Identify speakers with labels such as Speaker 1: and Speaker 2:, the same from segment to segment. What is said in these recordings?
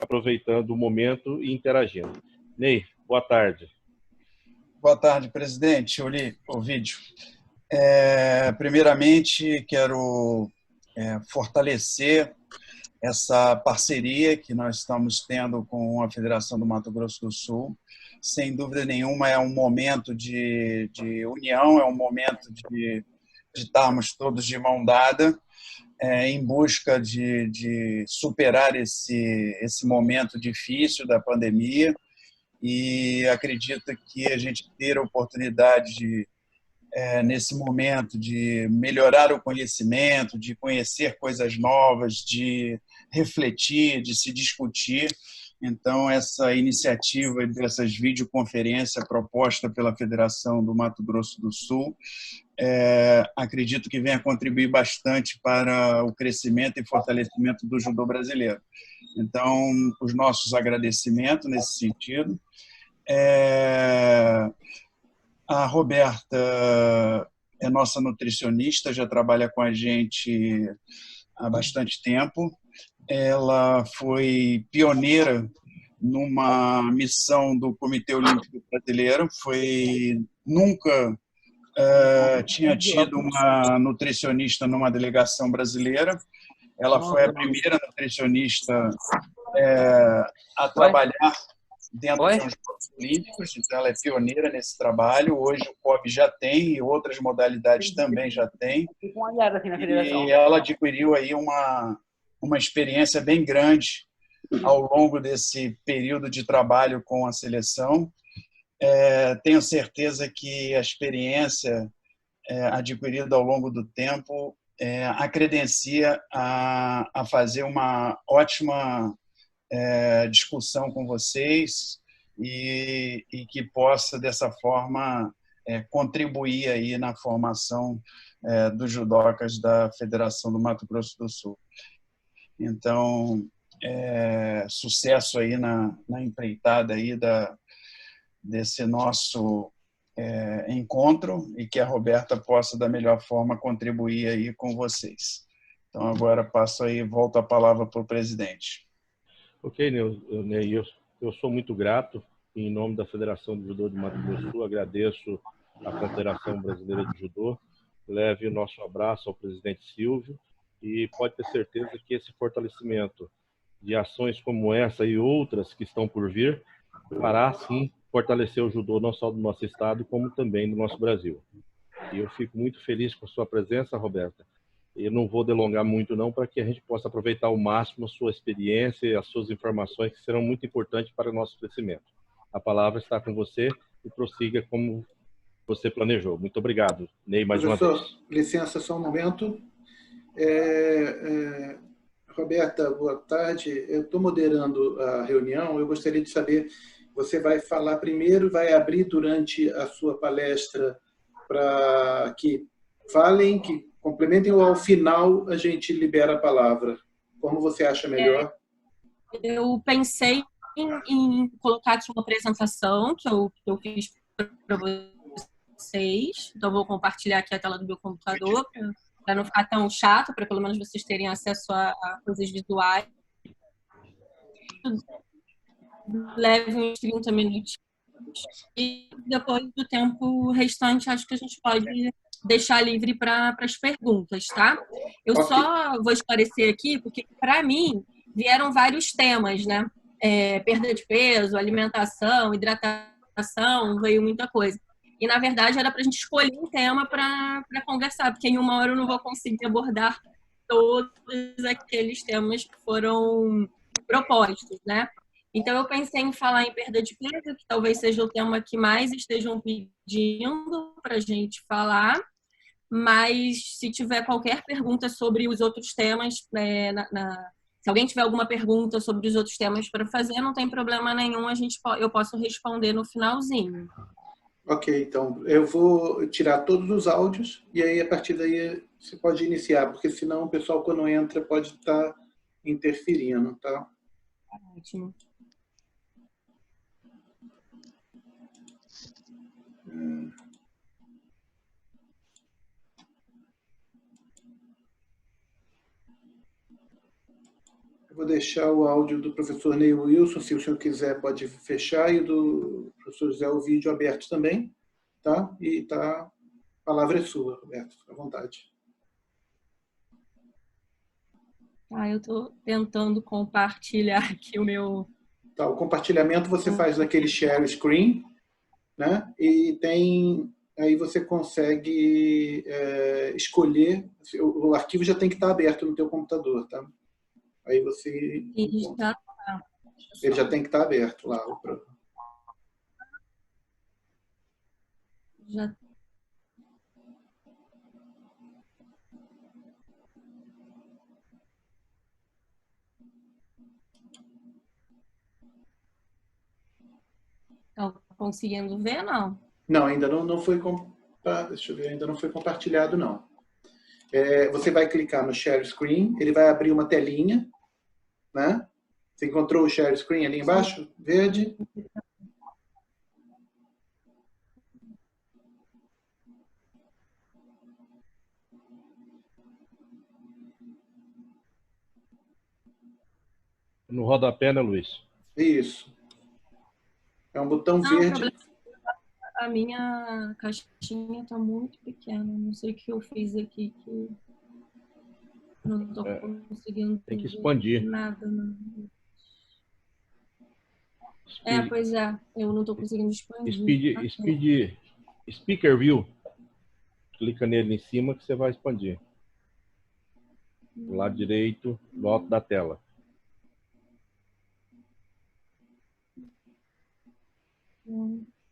Speaker 1: aproveitando o momento e interagindo. Ney, boa tarde.
Speaker 2: Boa tarde, presidente. Eu li o vídeo. Primeiramente, quero fortalecer essa parceria que nós estamos tendo com a Federação do Mato Grosso do Sul. Sem dúvida nenhuma, é um momento de união, é um momento de estarmos todos de mão dada, em busca de superar esse momento difícil da pandemia. E acredito que a gente ter a oportunidade nesse momento de melhorar o conhecimento, de conhecer coisas novas, de refletir, de se discutir. Então, essa iniciativa dessas videoconferências proposta pela Federação do Mato Grosso do Sul, acredito que venha contribuir bastante para o crescimento e fortalecimento do judô brasileiro. Então, os nossos agradecimentos nesse sentido. A Roberta é nossa nutricionista, já trabalha com a gente há bastante tempo. Ela foi pioneira numa missão do Comitê Olímpico Brasileiro, nunca tinha tido uma nutricionista numa delegação brasileira. Ela foi a primeira nutricionista a trabalhar dentro de uns Jogos Olímpicos, então ela é pioneira nesse trabalho. Hoje o COB já tem e outras modalidades também já tem. E ela adquiriu aí uma experiência bem grande ao longo desse período de trabalho com a seleção. Tenho certeza que a experiência adquirida ao longo do tempo a credencia a fazer uma ótima discussão com vocês e que possa, dessa forma, contribuir aí na formação dos judocas da Federação do Mato Grosso do Sul. Então, sucesso aí na empreitada aí desse nosso encontro e que a Roberta possa, da melhor forma, contribuir aí com vocês. Então, agora passo aí, volto a palavra para o presidente.
Speaker 1: Ok, Ney, eu sou muito grato. Em nome da Federação de Judô de Mato Grosso do Sul, agradeço à Confederação Brasileira de Judô. Leve o nosso abraço ao presidente Silvio e pode ter certeza que esse fortalecimento de ações como essa e outras que estão por vir fará, sim, fortalecer o judô não só do nosso estado, como também do nosso Brasil. E eu fico muito feliz com a sua presença, Roberta. Eu não vou delongar muito não, para que a gente possa aproveitar ao máximo a sua experiência e as suas informações, que serão muito importantes para o nosso crescimento. A palavra está com você e prossiga como você planejou. Muito obrigado, Ney, mais uma vez.
Speaker 3: Professor, licença só um momento. Roberta, boa tarde. Eu estou moderando a reunião. Eu gostaria de saber, você vai falar primeiro, vai abrir durante a sua palestra para que falem, que complementem, ou ao final a gente libera a palavra? Como você acha melhor?
Speaker 4: Eu pensei em colocar aqui uma apresentação que eu fiz para vocês. Então, eu vou compartilhar aqui a tela do meu computador para não ficar tão chato, para pelo menos vocês terem acesso a coisas visuais. Leve uns 30 minutos. E depois do tempo restante, acho que a gente pode deixar livre para as perguntas, tá? Eu só vou esclarecer aqui, porque para mim vieram vários temas, né? Perda de peso, alimentação, hidratação, veio muita coisa. E, na verdade, era para a gente escolher um tema para conversar, porque em uma hora eu não vou conseguir abordar todos aqueles temas que foram propostos, né? Então, eu pensei em falar em perda de peso, que talvez seja o tema que mais estejam pedindo para a gente falar, mas se tiver qualquer pergunta sobre os outros temas, se alguém tiver alguma pergunta sobre os outros temas para fazer, não tem problema nenhum, eu posso responder no finalzinho.
Speaker 3: Ok, então eu vou tirar todos os áudios e aí a partir daí você pode iniciar, porque senão o pessoal quando entra pode estar interferindo, tá?
Speaker 4: Ótimo.
Speaker 3: Vou deixar o áudio do professor Neil Wilson, se o senhor quiser pode fechar, e do professor José o vídeo aberto também, tá? E tá, a palavra é sua, Roberto, fica à vontade.
Speaker 4: Eu estou tentando compartilhar aqui o meu...
Speaker 3: Tá, o compartilhamento você faz naquele share screen, né? E tem... Aí você consegue escolher... O arquivo já tem que estar aberto no teu computador, tá? Aí você... Ele já tem que estar aberto lá.
Speaker 4: Já. Estão conseguindo ver, não?
Speaker 3: Não, ainda não foi... Deixa eu ver, ainda não foi compartilhado, não. Você vai clicar no Share Screen, ele vai abrir uma telinha, né? Você encontrou o Share Screen ali embaixo? Verde?
Speaker 1: No rodapé, né, Luiz?
Speaker 3: Isso. É um botão verde.
Speaker 4: A minha caixinha está muito pequena. Não sei o que eu fiz aqui que não estou conseguindo.
Speaker 1: Tem que expandir.
Speaker 4: Nada. Não. Pois é. Eu não estou conseguindo expandir.
Speaker 1: Speaker View. Clica nele em cima que você vai expandir. Do lado direito, do alto da tela.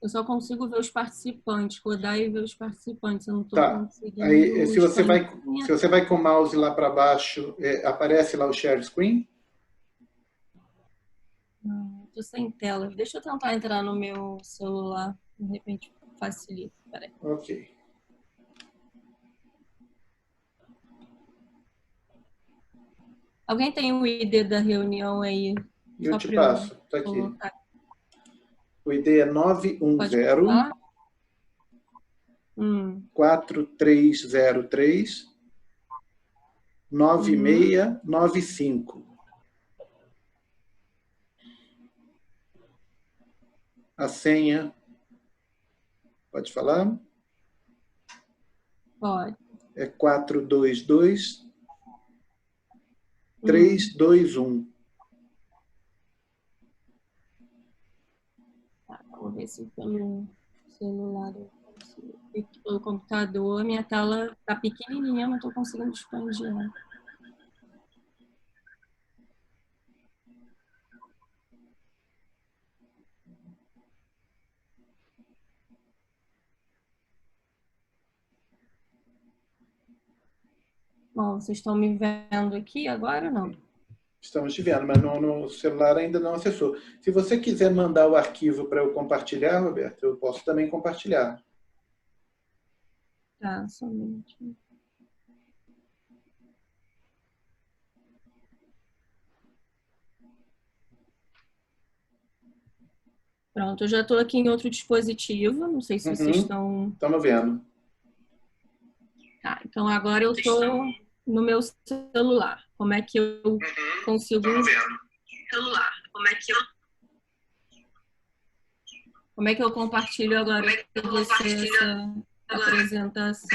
Speaker 4: Eu só consigo ver os participantes, rodar e ver os participantes. Eu não estou conseguindo.
Speaker 3: Aí, se você vai com o mouse lá para baixo, aparece lá o share screen?
Speaker 4: Estou sem tela. Deixa eu tentar entrar no meu celular. De repente facilita. Peraí.
Speaker 3: Ok.
Speaker 4: Alguém tem o ID da reunião aí?
Speaker 3: Eu te passo. Está aqui.
Speaker 4: Colocar.
Speaker 3: O ID é 910 4303 9695. A senha. Pode falar?
Speaker 4: Pode.
Speaker 3: É 422 321.
Speaker 4: Vou ver se pelo celular eu consigo. Pelo computador, minha tela está pequenininha, não estou conseguindo expandir. Né? Bom, vocês estão me vendo aqui agora ou não?
Speaker 3: Estamos te vendo, mas no celular ainda não acessou. Se você quiser mandar o arquivo para eu compartilhar, Roberto, eu posso também compartilhar.
Speaker 4: Tá, somente. Pronto, eu já estou aqui em outro dispositivo. Não sei se vocês estão...
Speaker 3: Estamos vendo.
Speaker 4: Tá, então agora eu estou no meu celular. Como é que eu consigo... Celular. Como é que eu compartilho agora com você essa apresentação?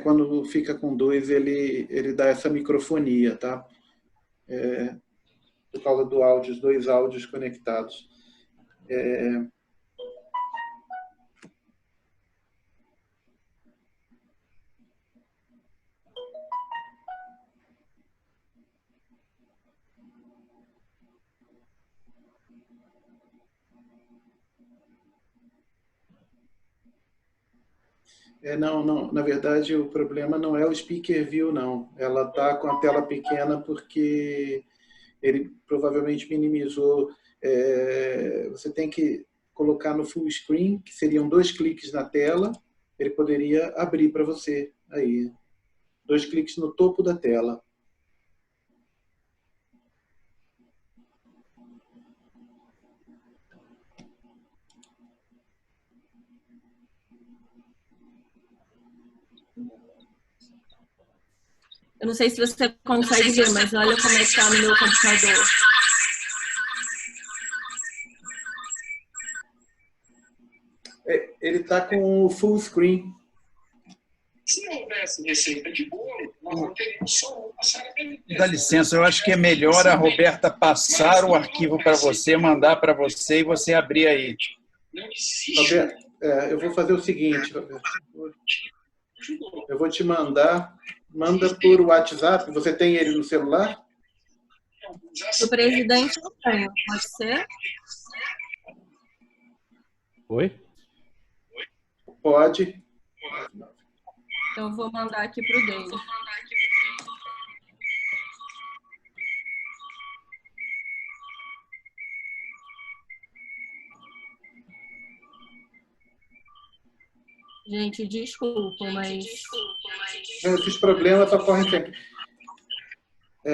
Speaker 3: Quando fica com dois, ele dá essa microfonia, tá? Por causa do áudio, os dois áudios conectados. Não, na verdade o problema não é o Speaker View, não. Ela está com a tela pequena porque ele provavelmente minimizou. Você tem que colocar no full screen, que seriam 2 cliques na tela, ele poderia abrir para você aí. 2 cliques no topo da tela.
Speaker 4: Eu não sei se você consegue ver, mas olha como é que está no meu computador.
Speaker 3: Ele está com o full screen.
Speaker 5: Se não houvesse receita de bolo, nós não teríamos só uma sala de
Speaker 2: Dá licença, eu acho que é melhor a Roberta passar o arquivo para você, mandar para você e você abrir aí.
Speaker 3: Roberto, eu vou fazer o seguinte, Roberto. Eu vou te mandar. Manda por WhatsApp. Você tem ele no celular?
Speaker 4: O presidente não tem, pode ser?
Speaker 1: Oi?
Speaker 3: Pode.
Speaker 4: Então, eu vou mandar aqui para o dele. Gente, desculpa, mas...
Speaker 3: Esses problemas ocorrem sempre.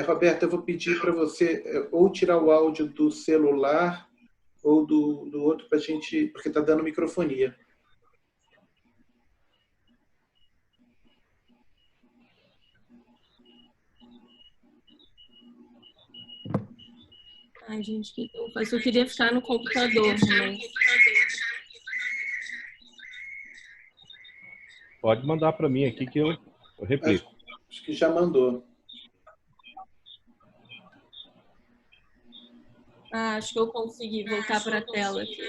Speaker 3: Roberto, eu vou pedir para você ou tirar o áudio do celular ou do outro para a gente... Porque está dando microfonia.
Speaker 4: Ai, gente, que eu faço? Eu queria ficar no computador, mas...
Speaker 1: Pode mandar para mim aqui que eu replico.
Speaker 3: Acho que já mandou.
Speaker 4: Acho que eu consegui voltar para a tela aqui.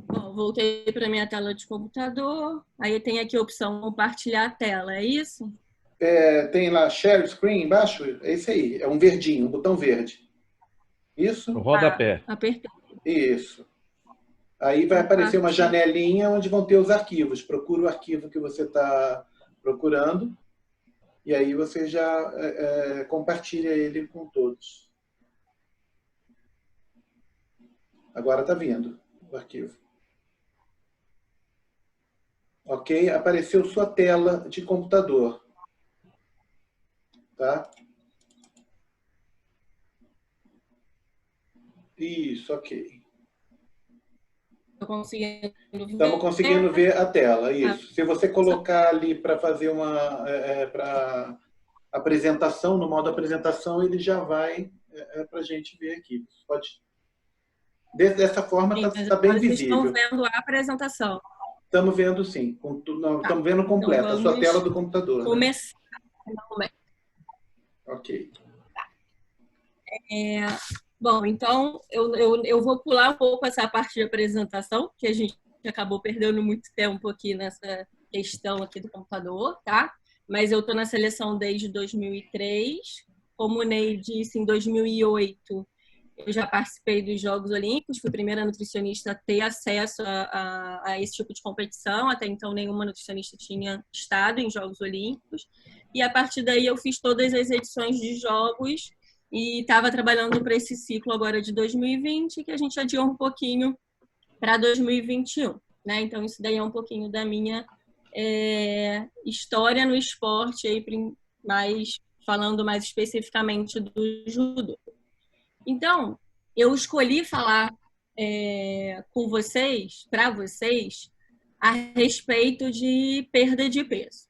Speaker 4: Bom, voltei para minha tela de computador. Aí tem aqui a opção compartilhar a tela, é isso?
Speaker 3: Tem lá Share Screen embaixo? É esse aí, é um verdinho, um botão verde. Isso?
Speaker 1: No rodapé.
Speaker 4: Apertei.
Speaker 3: Isso. Aí vai aparecer uma janelinha onde vão ter os arquivos. Procura o arquivo que você está procurando e aí você já compartilha ele com todos. Agora está vindo o arquivo. Ok? Apareceu sua tela de computador. Tá? Isso, ok. Estamos conseguindo ver a tela, isso. Se você colocar ali para fazer uma apresentação, no modo apresentação, ele já vai para a gente ver aqui. Pode. Dessa forma está bem visível.
Speaker 4: Estão vendo a apresentação.
Speaker 3: Estamos vendo, sim. Estamos vendo completa a sua tela do computador.
Speaker 4: Começar. Né?
Speaker 3: Ok.
Speaker 4: Bom, então eu vou pular um pouco essa parte de apresentação, que a gente acabou perdendo muito tempo aqui nessa questão aqui do computador, tá? Mas eu estou na seleção desde 2003. Como o Ney disse, em 2008 eu já participei dos Jogos Olímpicos, fui a primeira nutricionista a ter acesso a esse tipo de competição. Até então, nenhuma nutricionista tinha estado em Jogos Olímpicos. E a partir daí eu fiz todas as edições de jogos e estava trabalhando para esse ciclo agora de 2020, que a gente adiou um pouquinho para 2021. Né? Então, isso daí é um pouquinho da minha história no esporte, aí, falando mais especificamente do judô. Então, eu escolhi falar com vocês, para vocês, a respeito de perda de peso.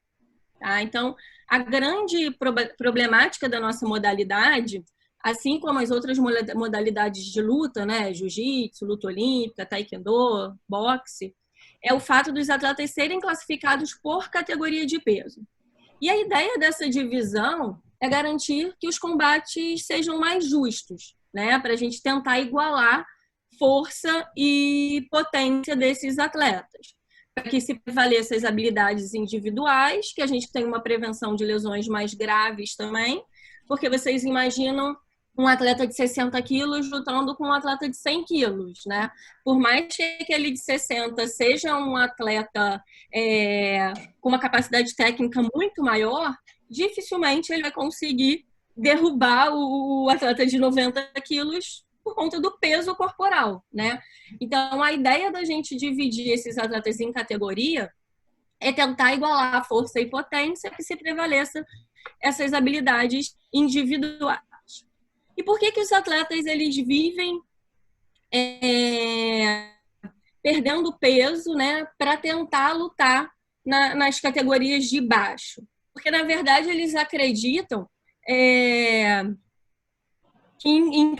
Speaker 4: Tá? Então, a grande problemática da nossa modalidade, assim como as outras modalidades de luta, né, jiu-jitsu, luta olímpica, taekwondo, boxe, é o fato dos atletas serem classificados por categoria de peso. E a ideia dessa divisão é garantir que os combates sejam mais justos, né, para a gente tentar igualar força e potência desses atletas, para que se prevaleçam as habilidades individuais, que a gente tenha uma prevenção de lesões mais graves também, porque vocês imaginam um atleta de 60 quilos lutando com um atleta de 100 quilos, né? Por mais que aquele de 60 seja um atleta com uma capacidade técnica muito maior, dificilmente ele vai conseguir derrubar o atleta de 90 quilos por conta do peso corporal, né? Então, a ideia da gente dividir esses atletas em categoria é tentar igualar a força e potência que se prevaleça essas habilidades individuais. E por que os atletas eles vivem perdendo peso, né, para tentar lutar nas categorias de baixo. Porque, na verdade, eles acreditam que em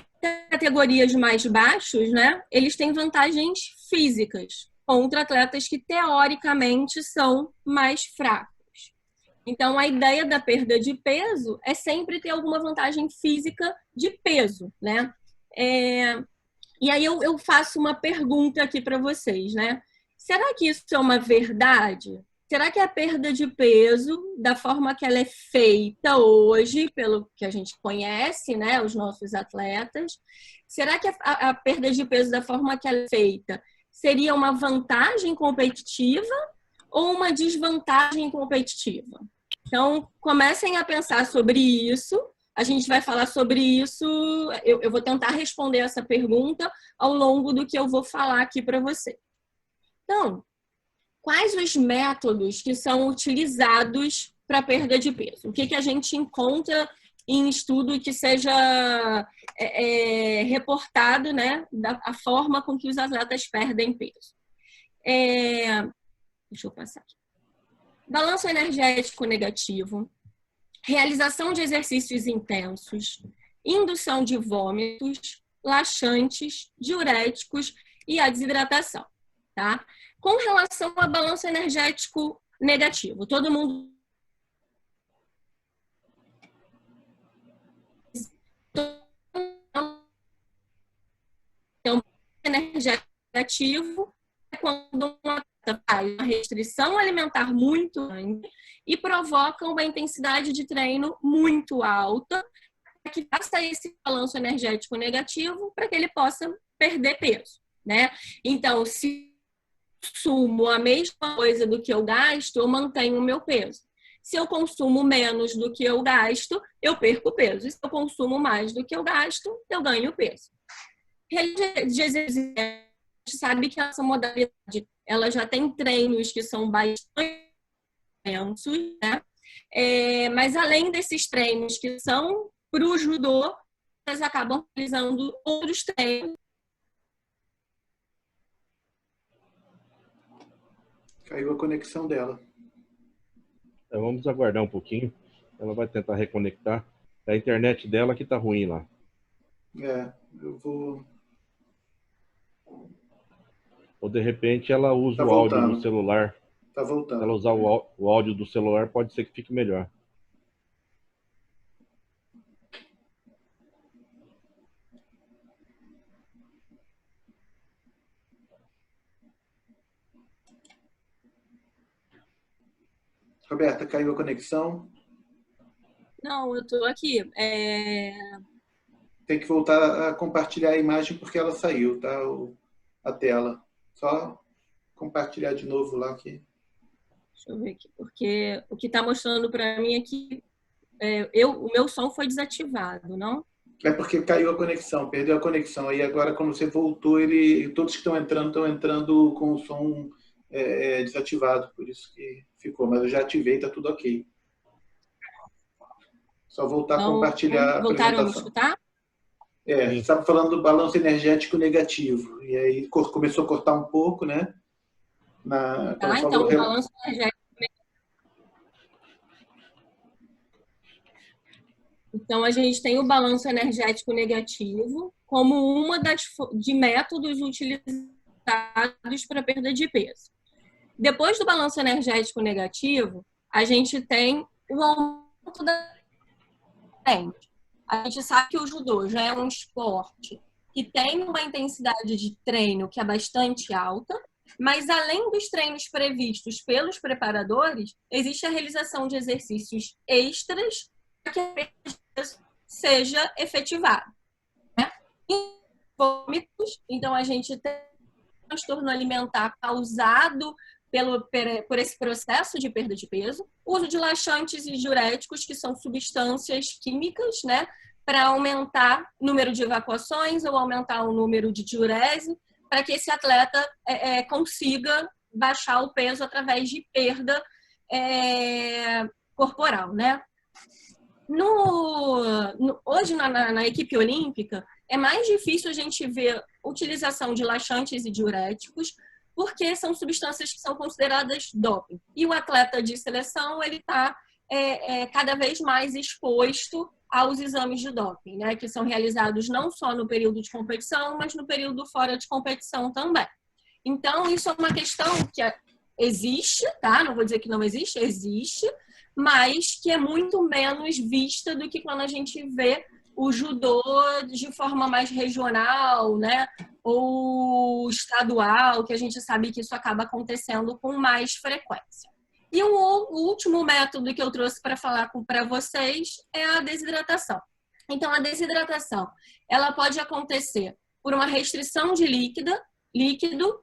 Speaker 4: categorias mais baixos, né, eles têm vantagens físicas contra atletas que, teoricamente, são mais fracos. Então, a ideia da perda de peso é sempre ter alguma vantagem física de peso, né? E aí eu faço uma pergunta aqui para vocês, né? Será que isso é uma verdade? Será que a perda de peso, da forma que ela é feita hoje, pelo que a gente conhece, né, os nossos atletas, será que a perda de peso, da forma que ela é feita, seria uma vantagem competitiva ou uma desvantagem competitiva? Então, comecem a pensar sobre isso. A gente vai falar sobre isso. Eu vou tentar responder essa pergunta ao longo do que eu vou falar aqui para você. Então, quais os métodos que são utilizados para perda de peso? O que a gente encontra em estudo que seja reportado, né, da forma com que os atletas perdem peso? Deixa eu passar aqui. Balanço energético negativo, realização de exercícios intensos, indução de vômitos, laxantes, diuréticos e a desidratação, tá? Com relação ao balanço energético negativo, todo mundo então, energético negativo é quando uma faz uma restrição alimentar muito grande e provoca uma intensidade de treino muito alta, que faça esse balanço energético negativo para que ele possa perder peso, né? Então, se eu consumo a mesma coisa do que eu gasto, eu mantenho o meu peso. Se eu consumo menos do que eu gasto, eu perco peso. E se eu consumo mais do que eu gasto, eu ganho peso. De exercício, a gente sabe que essa modalidade ela já tem treinos que são bastante intensos, né? Mas além desses treinos que são para o judô, elas acabam realizando outros treinos.
Speaker 3: Caiu a conexão dela.
Speaker 1: Vamos aguardar um pouquinho. Ela vai tentar reconectar. A internet dela que está ruim lá.
Speaker 3: Eu vou...
Speaker 1: Ou de repente ela usa
Speaker 3: Tá
Speaker 1: o áudio
Speaker 3: voltando.
Speaker 1: do celular.
Speaker 3: Tá voltando.
Speaker 1: Se ela usar o áudio do celular, pode ser que fique melhor.
Speaker 3: Roberta, caiu a conexão?
Speaker 4: Não, eu estou aqui.
Speaker 3: Tem que voltar a compartilhar a imagem porque ela saiu, tá? A tela. Só compartilhar de novo lá aqui.
Speaker 4: Deixa eu ver aqui, porque o que está mostrando para mim aqui, o meu som foi desativado, não?
Speaker 3: É porque caiu a conexão, perdeu a conexão. Aí agora, quando você voltou, todos que estão entrando com o som desativado, por isso que ficou. Mas eu já ativei, tá tudo ok. Só voltar a compartilhar a
Speaker 4: voltaram a me
Speaker 3: apresentação.
Speaker 4: escutar?
Speaker 3: Você estava falando do balanço energético negativo. E aí começou a cortar um pouco, né?
Speaker 4: Então, o balanço energético. Então, a gente tem o balanço energético negativo como uma de métodos utilizados para perda de peso. Depois do balanço energético negativo, a gente tem o aumento da frente. A gente sabe que o judô já é um esporte que tem uma intensidade de treino que é bastante alta, mas além dos treinos previstos pelos preparadores, existe a realização de exercícios extras para que a perda de peso seja efetivada. Né? Então, a gente tem um transtorno alimentar causado por esse processo de perda de peso, uso de laxantes e diuréticos, que são substâncias químicas, né, para aumentar o número de evacuações ou aumentar o número de diurese, para que esse atleta consiga baixar o peso através de perda corporal, né? Hoje, na equipe olímpica, é mais difícil a gente ver utilização de laxantes e diuréticos, porque são substâncias que são consideradas doping. E o atleta de seleção, ele está cada vez mais exposto aos exames de doping, né, que são realizados não só no período de competição, mas no período fora de competição também. Então, isso é uma questão que existe, tá? Não vou dizer que não existe, existe, mas que é muito menos vista do que quando a gente vê o judô de forma mais regional, né? Ou estadual, que a gente sabe que isso acaba acontecendo com mais frequência. E o último método que eu trouxe para falar para vocês é a desidratação. Então, a desidratação, ela pode acontecer por uma restrição de líquido,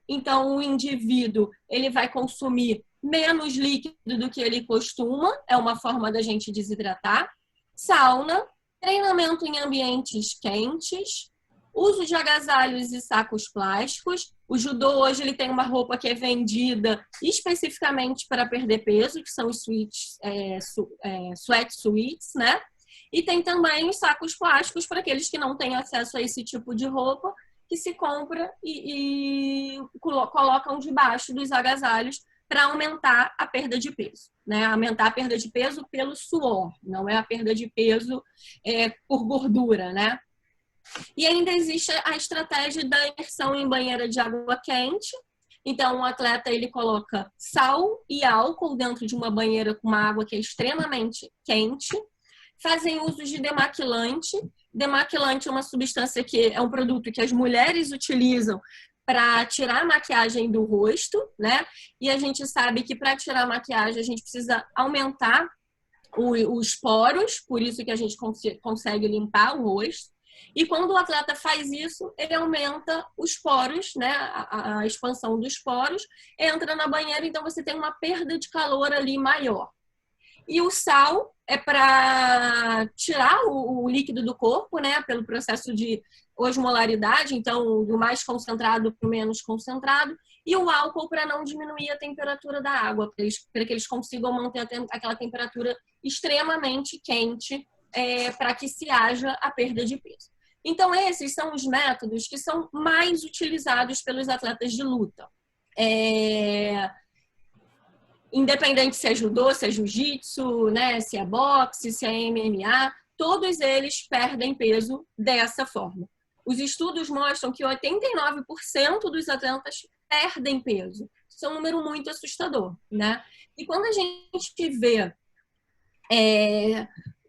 Speaker 4: então o indivíduo ele vai consumir menos líquido do que ele costuma, é uma forma da gente desidratar. Sauna, treinamento em ambientes quentes, uso de agasalhos e sacos plásticos. O judô hoje ele tem uma roupa que é vendida especificamente para perder peso, que são os sweatsuits, né? E tem também os sacos plásticos para aqueles que não têm acesso a esse tipo de roupa, que se compra e colocam debaixo dos agasalhos para aumentar a perda de peso, né? Aumentar a perda de peso pelo suor, não é a perda de peso por gordura, né? E ainda existe a estratégia da imersão em banheira de água quente. Então, o atleta ele coloca sal e álcool dentro de uma banheira com uma água que é extremamente quente. Fazem uso de demaquilante. Demaquilante é uma substância que é um produto que as mulheres utilizam para tirar a maquiagem do rosto, né? E a gente sabe que para tirar a maquiagem a gente precisa aumentar os poros, por isso que a gente consegue limpar o rosto. E quando o atleta faz isso, ele aumenta os poros, né? A expansão dos poros, entra na banheira, então você tem uma perda de calor ali maior. E o sal é para tirar o líquido do corpo, né? Pelo processo de osmolaridade, então do mais concentrado para o menos concentrado. E o álcool para não diminuir a temperatura da água, para que eles consigam manter aquela temperatura extremamente quente, para que se haja a perda de peso. Então, esses são os métodos que são mais utilizados pelos atletas de luta. Independente se é judô, se é jiu-jitsu, né, se é boxe, se é MMA, todos eles perdem peso dessa forma. Os estudos mostram que 89% dos atletas perdem peso. Isso é um número muito assustador, né? E quando a gente vê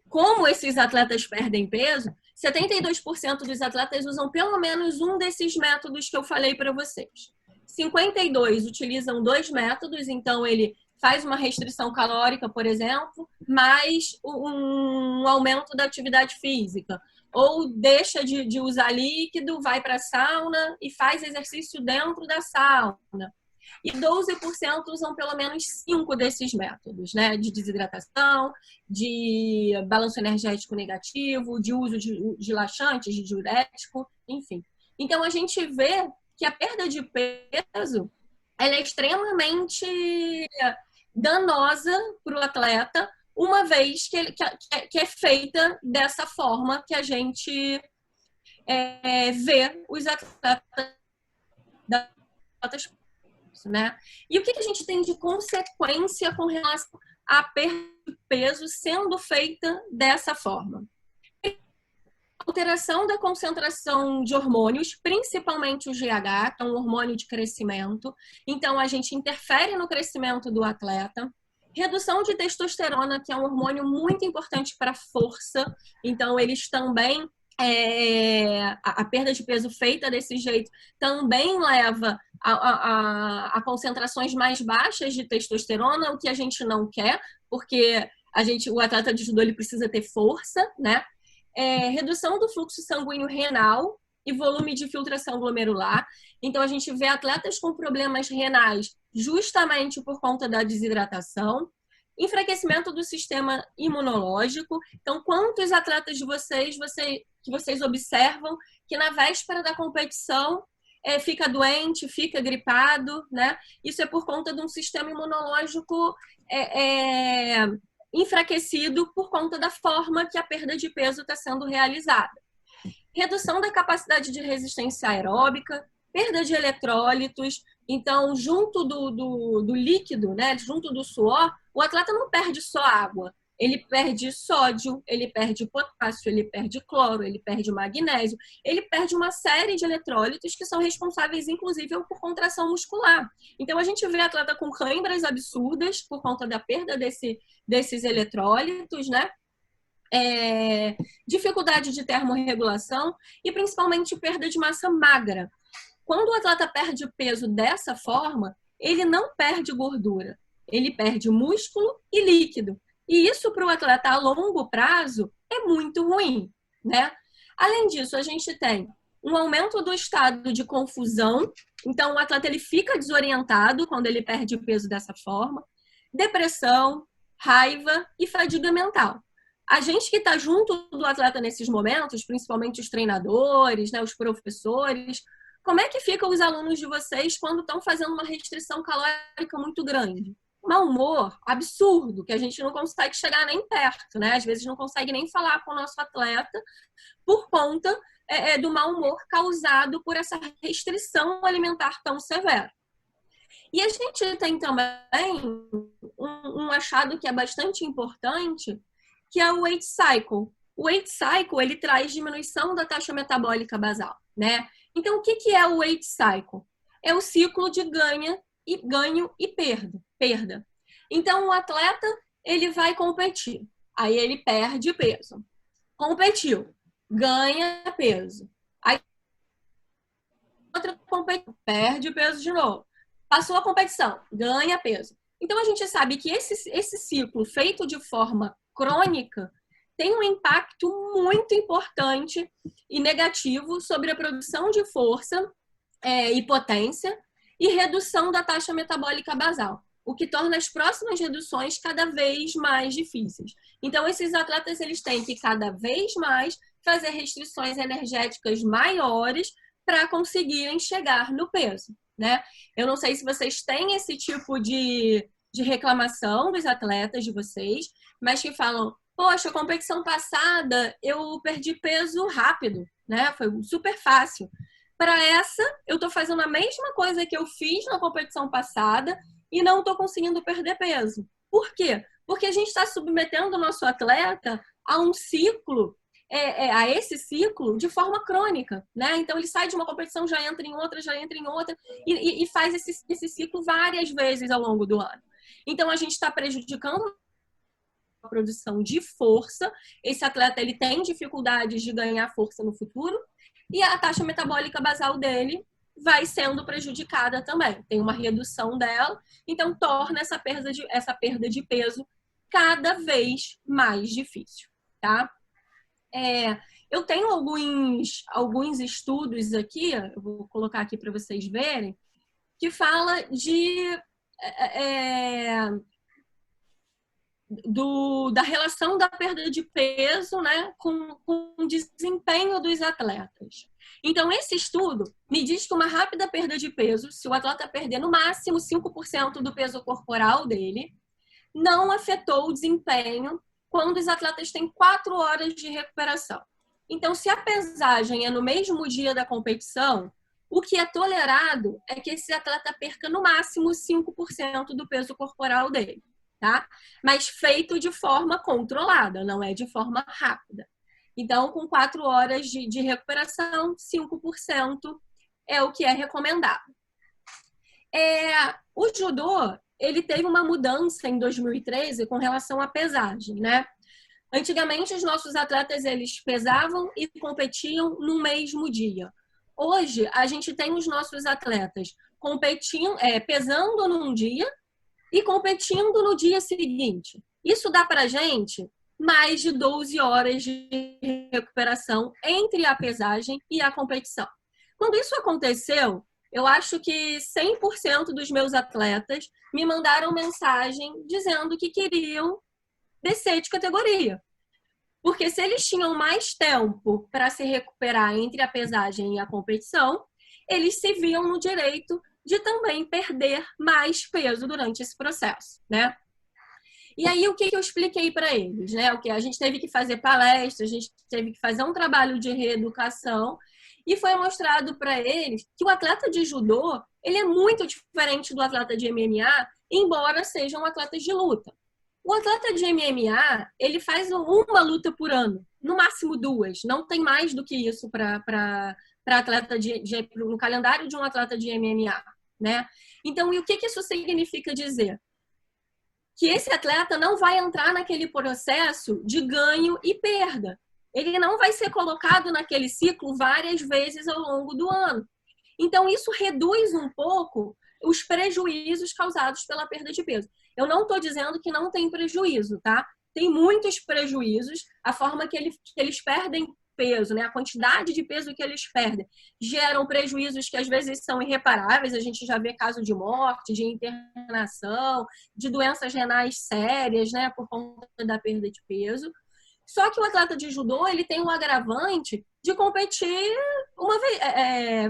Speaker 4: como esses atletas perdem peso, 72% dos atletas usam pelo menos um desses métodos que eu falei para vocês. 52% utilizam 2 métodos, então ele faz uma restrição calórica, por exemplo, mais um aumento da atividade física. Ou deixa de usar líquido, vai para a sauna e faz exercício dentro da sauna. E 12% usam pelo menos 5 desses métodos, né? De desidratação, de balanço energético negativo, de uso de laxantes, de diurético, enfim. Então, a gente vê que a perda de peso ela é extremamente danosa para o atleta, uma vez que é feita dessa forma que a gente vê os atletas, né? E o que a gente tem de consequência com relação à perda de peso sendo feita dessa forma? Alteração da concentração de hormônios, principalmente o GH, que é um hormônio de crescimento. Então, a gente interfere no crescimento do atleta. Redução de testosterona, que é um hormônio muito importante para a força. Então, eles também, a perda de peso feita desse jeito também leva a concentrações mais baixas de testosterona, o que a gente não quer, porque o atleta de judô ele precisa ter força, né? Redução do fluxo sanguíneo renal e volume de filtração glomerular. Então, a gente vê atletas com problemas renais justamente por conta da desidratação. Enfraquecimento do sistema imunológico. Então, quantos atletas de vocês que vocês observam que na véspera da competição fica doente, fica gripado, né? Isso é por conta de um sistema imunológico enfraquecido por conta da forma que a perda de peso está sendo realizada. redução da capacidade de resistência aeróbica, perda de eletrólitos. Então, junto do líquido, né, junto do suor, o atleta não perde só água. Ele perde sódio, ele perde potássio, ele perde cloro, ele perde magnésio, ele perde uma série de eletrólitos que são responsáveis, inclusive, por contração muscular. Então, a gente vê atleta com câimbras absurdas por conta da perda desses eletrólitos, né? Dificuldade de termorregulação e, principalmente, perda de massa magra. Quando o atleta perde peso dessa forma, ele não perde gordura, ele perde músculo e líquido. E isso para o atleta a longo prazo é muito ruim, né? Além disso, a gente tem um aumento do estado de confusão. Então, o atleta ele fica desorientado quando ele perde peso dessa forma. Depressão, raiva e fadiga mental. A gente que está junto do atleta nesses momentos, principalmente os treinadores, né, os professores, como é que ficam os alunos de vocês quando estão fazendo uma restrição calórica muito grande? Mau humor absurdo, que a gente não consegue chegar nem perto, né? Às vezes não consegue nem falar com o nosso atleta por conta do mau humor causado por essa restrição alimentar tão severa. E a gente tem também um achado que é bastante importante, que é o weight cycle. O weight cycle, ele traz diminuição da taxa metabólica basal, né? Então, o que é o weight cycle? É o ciclo de ganho e perda. Então, o atleta, ele vai competir. Aí ele perde peso. Competiu. Ganha peso. Aí outra competição, perde peso de novo. Passou a competição, ganha peso. Então, a gente sabe que esse ciclo feito de forma crônica tem um impacto muito importante e negativo sobre a produção de força e potência e redução da taxa metabólica basal, o que torna as próximas reduções cada vez mais difíceis. Então, esses atletas eles têm que cada vez mais fazer restrições energéticas maiores para conseguirem chegar no peso, né? Eu não sei se vocês têm esse tipo de reclamação dos atletas de vocês, mas que falam, poxa, a competição passada eu perdi peso rápido, né? Foi super fácil. Para essa, eu estou fazendo a mesma coisa que eu fiz na competição passada e não estou conseguindo perder peso. Por quê? Porque a gente está submetendo o nosso atleta a um ciclo, a esse ciclo de forma crônica, né? Então, ele sai de uma competição, já entra em outra e faz esse ciclo várias vezes ao longo do ano. Então, a gente está prejudicando a produção de força. Esse atleta ele tem dificuldades de ganhar força no futuro e a taxa metabólica basal dele vai sendo prejudicada também. Tem uma redução dela, então torna essa perda de peso cada vez mais difícil, tá? Eu tenho alguns estudos aqui, eu vou colocar aqui para vocês verem, que fala da relação da perda de peso, né, com o desempenho dos atletas. Então, esse estudo me diz que uma rápida perda de peso, se o atleta perder no máximo 5% do peso corporal dele, não afetou o desempenho quando os atletas têm 4 horas de recuperação. Então, se a pesagem é no mesmo dia da competição, o que é tolerado é que esse atleta perca no máximo 5% do peso corporal dele, tá? Mas feito de forma controlada, não é de forma rápida. Então, com 4 horas de recuperação, 5% é o que é recomendado. O judô, ele teve uma mudança em 2013 com relação à pesagem, né? Antigamente, os nossos atletas, eles pesavam e competiam no mesmo dia. Hoje, a gente tem os nossos atletas pesando num dia e competindo no dia seguinte. Isso dá pra gente mais de 12 horas de recuperação entre a pesagem e a competição. Quando isso aconteceu, eu acho que 100% dos meus atletas me mandaram mensagem dizendo que queriam descer de categoria. Porque se eles tinham mais tempo para se recuperar entre a pesagem e a competição, eles se viam no direito de também perder mais peso durante esse processo, né? E aí, o que eu expliquei para eles? Né? O que a gente teve que fazer palestra, a gente teve que fazer um trabalho de reeducação, e foi mostrado para eles que o atleta de judô, ele é muito diferente do atleta de MMA, embora sejam atletas de luta. O atleta de MMA, ele faz uma luta por ano, no máximo 2. Não tem mais do que isso para atleta no calendário de um atleta de MMA, né? Então, e o que isso significa dizer? Que esse atleta não vai entrar naquele processo de ganho e perda. Ele não vai ser colocado naquele ciclo várias vezes ao longo do ano. Então, isso reduz um pouco os prejuízos causados pela perda de peso. Eu não estou dizendo que não tem prejuízo, tá? Tem muitos prejuízos, a forma que eles perdem peso, né? A quantidade de peso que eles perdem, geram prejuízos que às vezes são irreparáveis. A gente já vê caso de morte, de internação, de doenças renais sérias, né? Por conta da perda de peso. Só que o atleta de judô, ele tem um agravante de competir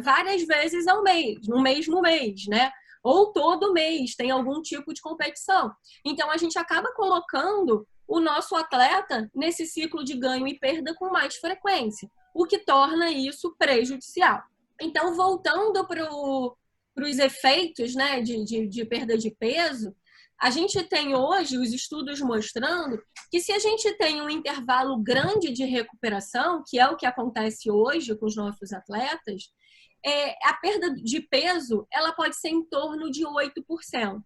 Speaker 4: várias vezes ao mês, no mesmo mês, né? Ou todo mês tem algum tipo de competição. Então, a gente acaba colocando o nosso atleta nesse ciclo de ganho e perda com mais frequência, o que torna isso prejudicial. Então, voltando para os efeitos, né, de perda de peso, a gente tem hoje os estudos mostrando que se a gente tem um intervalo grande de recuperação, que é o que acontece hoje com os nossos atletas, a perda de peso ela pode ser em torno de 8%,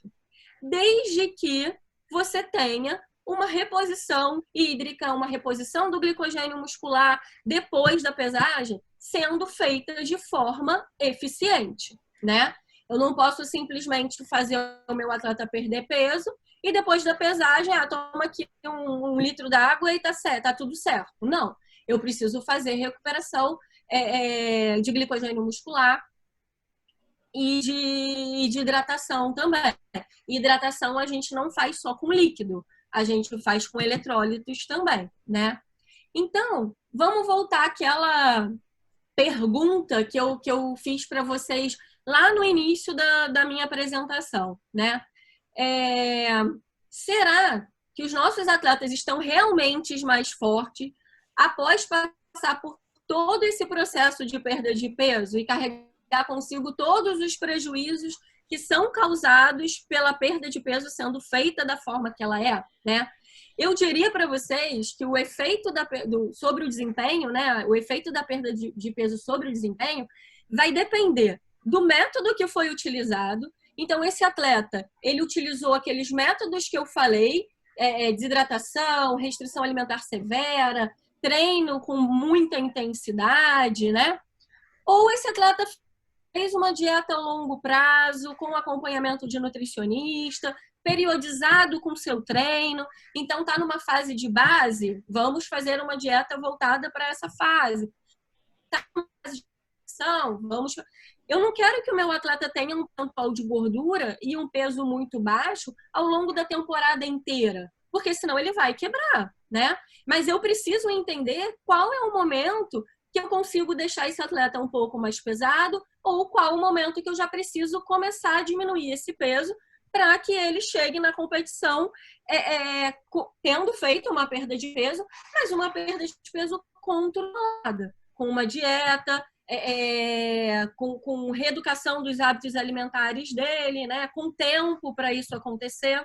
Speaker 4: desde que você tenha uma reposição hídrica, uma reposição do glicogênio muscular depois da pesagem sendo feita de forma eficiente, né? Eu não posso simplesmente fazer o meu atleta perder peso e depois da pesagem, toma aqui um litro d'água e tá certo, tá tudo certo. Não, eu preciso fazer recuperação de glicogênio muscular e de hidratação também. Hidratação a gente não faz só com líquido, a gente faz com eletrólitos também, né? Então, vamos voltar àquela pergunta que eu fiz para vocês lá no início da minha apresentação, né? Será que os nossos atletas estão realmente mais fortes após passar por todo esse processo de perda de peso e carregar consigo todos os prejuízos que são causados pela perda de peso sendo feita da forma que ela é, né? Eu diria para vocês que o efeito sobre o desempenho, né? O efeito da perda de peso sobre o desempenho vai depender do método que foi utilizado. Então, esse atleta, ele utilizou aqueles métodos que eu falei, desidratação, restrição alimentar severa, treino com muita intensidade, né? Ou esse atleta fez uma dieta a longo prazo, com acompanhamento de nutricionista, periodizado com seu treino. Então, está numa fase de base, vamos fazer uma dieta voltada para essa fase. Está numa fase de ação, vamos... Eu não quero que o meu atleta tenha um percentual de gordura e um peso muito baixo ao longo da temporada inteira, porque senão ele vai quebrar, né? Mas eu preciso entender qual é o momento que eu consigo deixar esse atleta um pouco mais pesado ou qual o momento que eu já preciso começar a diminuir esse peso para que ele chegue na competição tendo feito uma perda de peso, mas uma perda de peso controlada, com uma dieta, com reeducação dos hábitos alimentares dele, né? Com tempo para isso acontecer.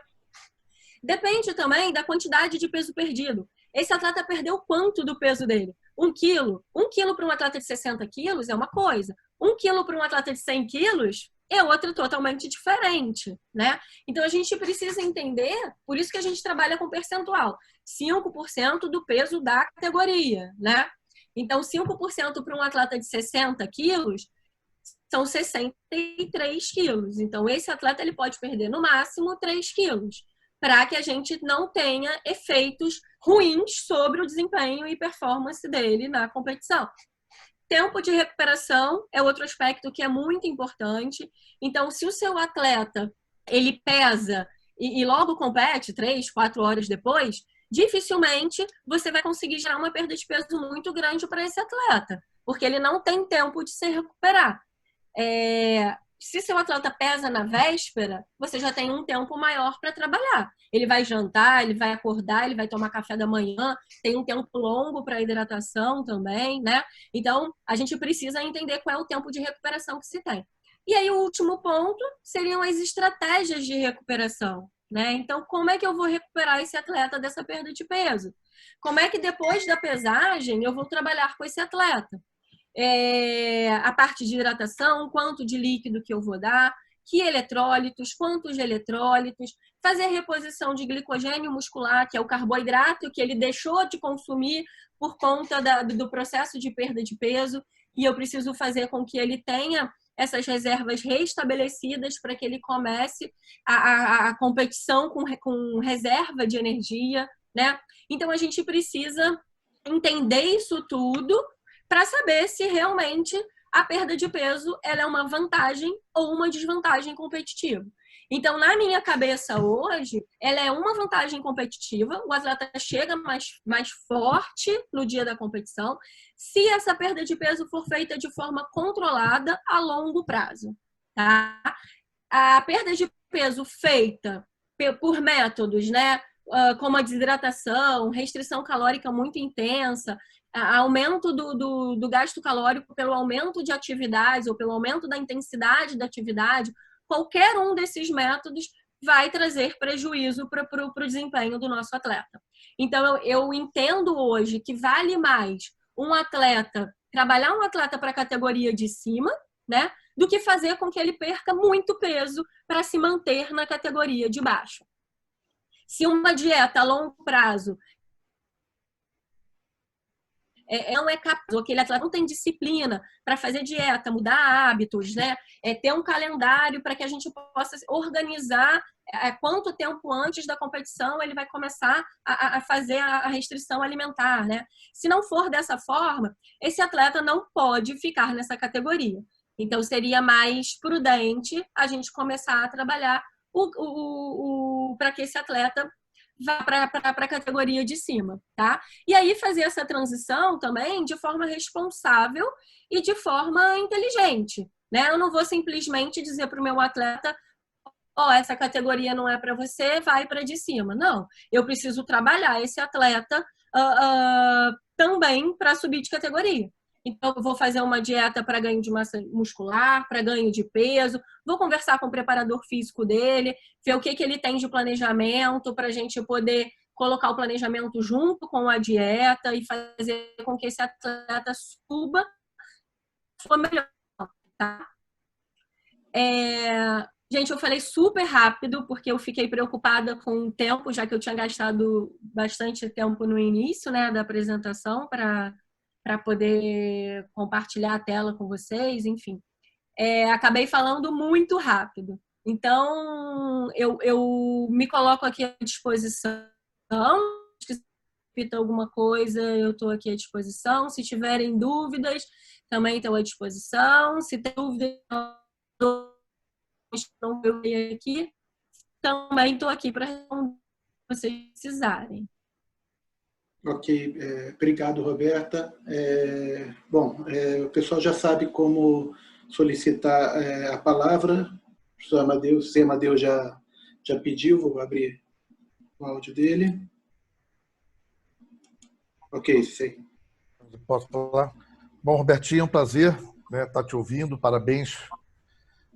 Speaker 4: Depende também da quantidade de peso perdido. Esse atleta perdeu quanto do peso dele? 1 quilo. 1 quilo para um atleta de 60 quilos é uma coisa. 1 quilo para um atleta de 100 quilos é outra totalmente diferente, né? Então, a gente precisa entender, por isso que a gente trabalha com percentual. 5% do peso da categoria, né? Então, 5% para um atleta de 60 quilos são 63 quilos. Então, esse atleta ele pode perder no máximo 3 quilos, para que a gente não tenha efeitos ruins sobre o desempenho e performance dele na competição. Tempo de recuperação é outro aspecto que é muito importante. Então, se o seu atleta ele pesa e logo compete 3, 4 horas depois, dificilmente você vai conseguir gerar uma perda de peso muito grande para esse atleta, porque ele não tem tempo de se recuperar. se seu atleta pesa na véspera, você já tem um tempo maior para trabalhar. Ele vai jantar, ele vai acordar, ele vai tomar café da manhã, tem um tempo longo para hidratação também, né? Então, a gente precisa entender qual é o tempo de recuperação que se tem. E aí, o último ponto seriam as estratégias de recuperação, né? Então, como é que eu vou recuperar esse atleta dessa perda de peso? Como é que depois da pesagem eu vou trabalhar com esse atleta? A parte de hidratação, quanto de líquido que eu vou dar, que eletrólitos, quantos de eletrólitos, fazer reposição de glicogênio muscular, que é o carboidrato que ele deixou de consumir por conta do processo de perda de peso, e eu preciso fazer com que ele tenha essas reservas restabelecidas para que ele comece a competição com reserva de energia, né? Então, a gente precisa entender isso tudo para saber se realmente a perda de peso ela é uma vantagem ou uma desvantagem competitiva. Então, na minha cabeça hoje, ela é uma vantagem competitiva, o atleta chega mais forte no dia da competição, se essa perda de peso for feita de forma controlada a longo prazo. Tá? A perda de peso feita por métodos, né, como a desidratação, restrição calórica muito intensa, aumento do gasto calórico pelo aumento de atividades ou pelo aumento da intensidade da atividade, qualquer um desses métodos vai trazer prejuízo para o desempenho do nosso atleta. Então, eu entendo hoje que vale mais trabalhar um atleta para a categoria de cima, né, do que fazer com que ele perca muito peso para se manter na categoria de baixo. Se uma dieta a longo prazo não é capaz, ou aquele atleta não tem disciplina para fazer dieta, mudar hábitos, né? Ter um calendário para que a gente possa organizar quanto tempo antes da competição ele vai começar a fazer a restrição alimentar, né? Se não for dessa forma, esse atleta não pode ficar nessa categoria. Então, seria mais prudente a gente começar a trabalhar para que esse atleta vá para a categoria de cima, tá? E aí fazer essa transição também de forma responsável e de forma inteligente, né? Eu não vou simplesmente dizer para o meu atleta, essa categoria não é para você, vai para de cima. Não, eu preciso trabalhar esse atleta também para subir de categoria. Então, eu vou fazer uma dieta para ganho de massa muscular, para ganho de peso, vou conversar com o preparador físico dele, ver o que ele tem de planejamento para a gente poder colocar o planejamento junto com a dieta e fazer com que esse atleta suba sua melhor, tá? Gente, eu falei super rápido porque eu fiquei preocupada com o tempo, já que eu tinha gastado bastante tempo no início, né, da apresentação para poder compartilhar a tela com vocês, enfim. Acabei falando muito rápido. Então, eu me coloco aqui à disposição. Se repita alguma coisa, eu estou aqui à disposição. Se tiverem dúvidas, também estou à disposição. Se tem dúvidas, não eu aqui, também estou aqui para responder se vocês precisarem.
Speaker 3: Ok, obrigado, Roberta. Bom, o pessoal já sabe como solicitar a palavra. O professor Amadeu já pediu, vou abrir o áudio dele. Ok, sei.
Speaker 6: Posso falar? Bom, Robertinho, é um prazer estar te ouvindo. Parabéns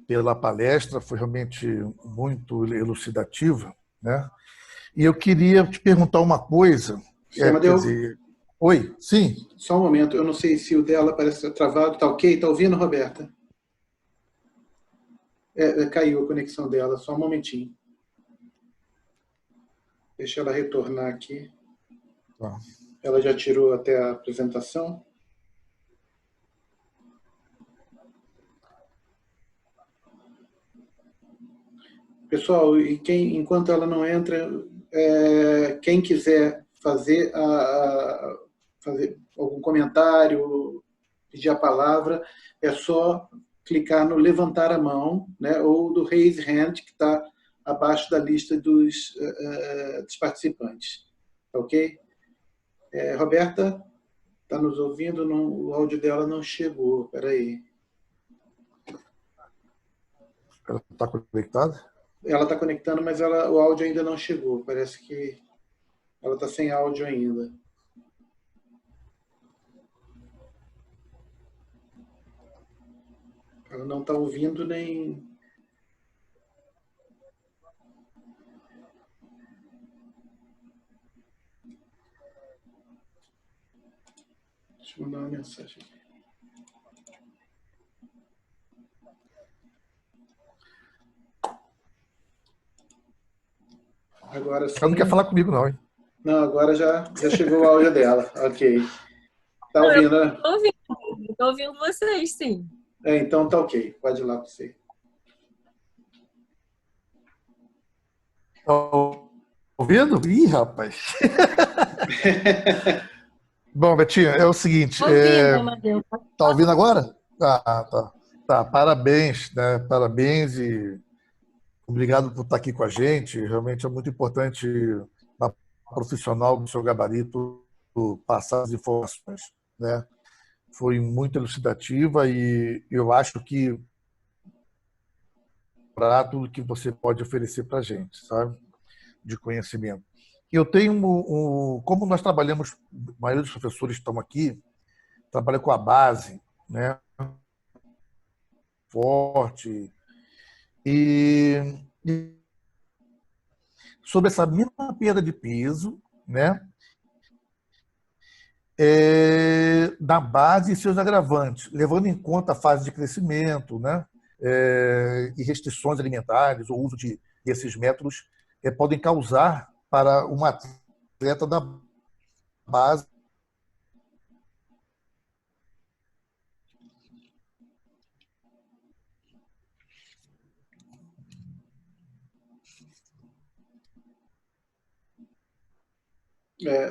Speaker 6: pela palestra, foi realmente muito elucidativa, né? E eu queria te perguntar uma coisa.
Speaker 3: Amadeu?
Speaker 6: Oi, sim.
Speaker 3: Só um momento, eu não sei se o dela parece travado. Tá ok? Tá ouvindo, Roberta? Caiu a conexão dela, só um momentinho. Deixa ela retornar aqui.
Speaker 6: Tá.
Speaker 3: Ela já tirou até a apresentação. Pessoal, enquanto ela não entra, quem quiser fazer algum comentário, pedir a palavra, é só clicar no levantar a mão, né, ou do raise hand, que está abaixo da lista dos participantes. Ok? Roberta, está nos ouvindo? O áudio dela não chegou. Espera aí.
Speaker 6: Ela está conectada?
Speaker 3: Ela está conectando, mas o áudio ainda não chegou. Parece que ela está sem áudio ainda. Ela não está ouvindo nem... Deixa eu mandar uma mensagem aqui. Agora sim.
Speaker 6: Ela não quer falar comigo, não, hein?
Speaker 3: Não, agora já chegou o áudio dela. Ok. Tá ouvindo, né?
Speaker 4: Estou ouvindo vocês, sim.
Speaker 3: Então tá ok. Pode ir lá para você.
Speaker 6: Tá ouvindo? Ih, rapaz. Bom, Betinho, é o seguinte. Tá ouvindo agora? Tá. Parabéns, né? Parabéns e obrigado por estar aqui com a gente. Realmente é muito importante uma profissional do seu gabarito passar as informações, né? Foi muito elucidativa e eu acho que para tudo que você pode oferecer para a gente, sabe? De conhecimento. Eu tenho como nós trabalhamos, a maioria dos professores estão aqui, trabalha com a base, né? Forte. E sobre essa mesma perda de peso, né? Da base e seus agravantes, levando em conta a fase de crescimento, né? E restrições alimentares, o uso desses métodos podem causar para um atleta da base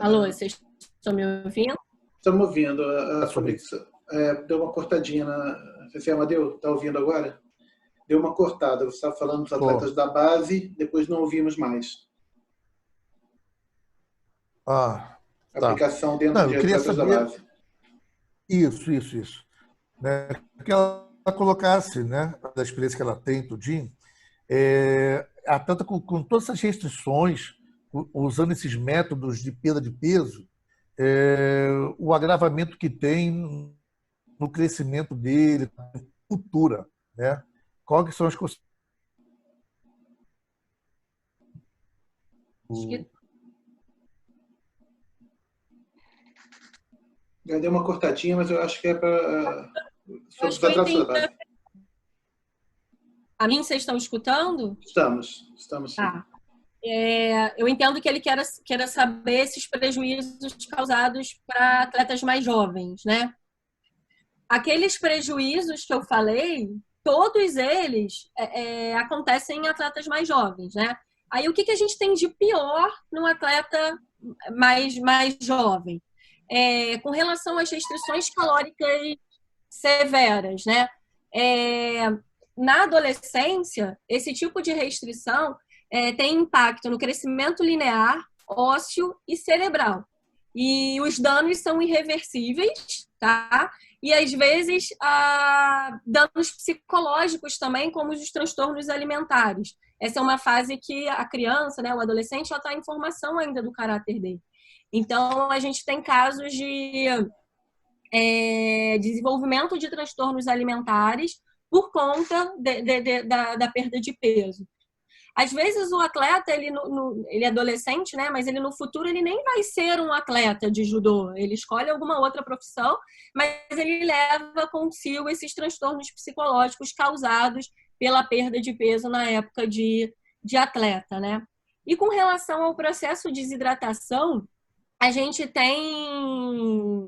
Speaker 4: Alô, vocês estão me ouvindo?
Speaker 3: Estamos ouvindo. Deu uma cortadinha. Você, Amadeu, está ouvindo agora? Deu uma cortada. Você estava falando dos atletas da base, depois não ouvimos mais.
Speaker 6: Tá.
Speaker 3: Aplicação dentro de atletas da base.
Speaker 6: Isso. Né? Que ela colocasse, né, da experiência que ela tem, tudinho, atleta com todas essas restrições, usando esses métodos de perda de peso, o agravamento que tem no crescimento dele, na cultura, né? Quais são as coisas?
Speaker 3: Deu uma cortadinha, mas eu acho que é para... Sobre os atletas da base.
Speaker 4: A mim, vocês estão escutando?
Speaker 3: Estamos sim.
Speaker 4: Tá. Eu entendo que ele queira saber esses prejuízos causados para atletas mais jovens, né? Aqueles prejuízos que eu falei, todos eles acontecem em atletas mais jovens, né? Aí o que a gente tem de pior num atleta mais jovem? Com relação às restrições calóricas severas, né? Na adolescência, esse tipo de restrição tem impacto no crescimento linear, ósseo e cerebral. E os danos são irreversíveis, tá? E, às vezes, danos psicológicos também, como os transtornos alimentares. Essa é uma fase que a criança, né, o adolescente, já está em formação ainda do caráter dele. Então, a gente tem casos de desenvolvimento de transtornos alimentares por conta da perda de peso. Às vezes o atleta, ele é adolescente, né? Mas ele no futuro ele nem vai ser um atleta de judô. Ele escolhe alguma outra profissão, mas ele leva consigo esses transtornos psicológicos causados pela perda de peso na época de atleta, né? E com relação ao processo de desidratação, a gente tem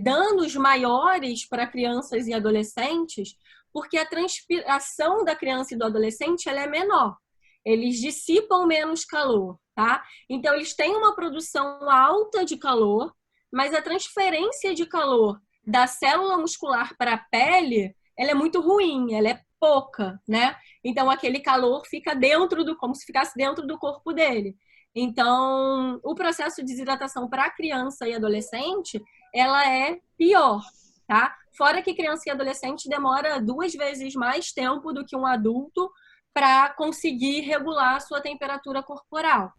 Speaker 4: danos maiores para crianças e adolescentes, porque a transpiração da criança e do adolescente ela é menor. Eles dissipam menos calor, tá? Então, eles têm uma produção alta de calor, mas a transferência de calor da célula muscular para a pele, ela é muito ruim, ela é pouca, né? Então, aquele calor fica como se ficasse dentro do corpo dele. Então, o processo de desidratação para criança e adolescente, ela é pior, tá? Fora que criança e adolescente demora 2 vezes mais tempo do que um adulto para conseguir regular a sua temperatura corporal.